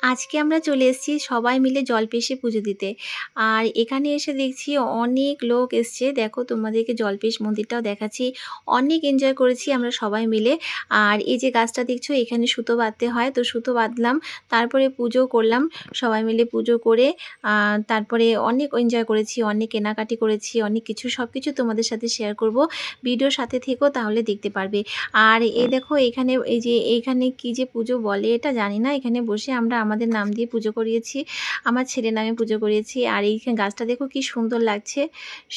আজকে আমরা চলে এসেছি সবাই মিলে জলপেশে পুজো দিতে। আর এখানে এসে দেখছি অনেক লোক এসছে। দেখো তোমাদেরকে জলপেশ মন্দিরটাও দেখাচ্ছি। অনেক এনজয় করেছি আমরা সবাই মিলে। আর এই যে গাছটা দেখছো এখানে সুতো বাঁধতে হয়, তো সুতো বাঁধলাম। তারপরে পুজো করলাম। সবাই মিলে পুজো করে তারপরে অনেক এনজয় করেছি, অনেক কেনাকাটি করেছি, অনেক কিছু সবকিছু তোমাদের সাথে শেয়ার করব। ভিডিওর সাথে থেকো তাহলে দেখতে পারবে। আর এই দেখো এখানে এই যে এইখানে কি যে পুজো বলে এটা জানি না। এখানে বসে আমরা আমাদের নাম দিয়ে পুজো করিয়েছি। আমার ছেলের নামে পুজো করিয়েছি। আর এইখানে গাছটা দেখো কি সুন্দর লাগছে।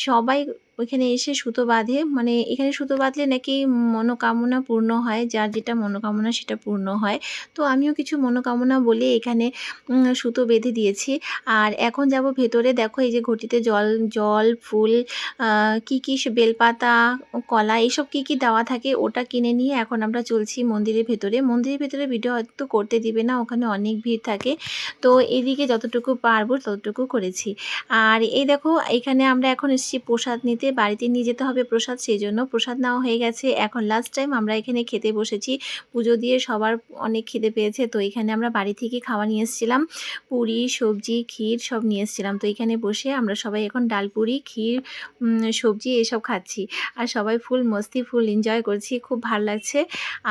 সবাই ওইখানে এসে সুতো বাঁধে, মানে এখানে সুতো বাঁধলে নাকি মনোকামনা পূর্ণ হয়, যার যেটা মনোকামনা সেটা পূর্ণ হয়। তো আমিও কিছু মনোকামনা বলে এখানে সুতো বেঁধে দিয়েছি। আর এখন যাব ভেতরে। দেখো এই যে ঘটিতে জল জল ফুল কি কি বেলপাতা, কলা এইসব কি কি দেওয়া থাকে ওটা কিনে নিয়ে এখন আমরা চলছি মন্দিরের ভেতরে। মন্দিরের ভেতরে ভিডিও হয়তো করতে দিবে না, ওখানে অনেক ভিড় থাকে। তো এদিকে যতটুকু পারবো ততটুকু করেছি। আর এই দেখো এখানে আমরা এখন এসেছি প্রসাদ নিতে। বাড়িতে নিয়ে যেতে হবে প্রসাদ, সেই জন্য প্রসাদ নেওয়া হয়ে গেছে। এখন লাস্ট টাইম আমরা এখানে খেতে বসেছি। পুজো দিয়ে সবার অনেক খিদে পেয়েছে, তো এখানে আমরা বাড়ি থেকে খাওয়া নিয়ে এসেছিলাম। পুরি, সবজি, ক্ষীর সব নিয়ে এসেছিলাম। তো এখানে বসে আমরা সবাই এখন ডাল পুরি, ক্ষীর, সবজি এসব খাচ্ছি। আর সবাই ফুল মস্তি, ফুল এনজয় করছি, খুব ভালো লাগছে।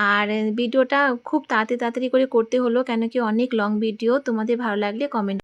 আর ভিডিওটা খুব তাড়াতাড়ি করে করতে হলো, কেন কি অনেক লং ভিডিও। তোমাদের ভালো লাগলে কমেন্ট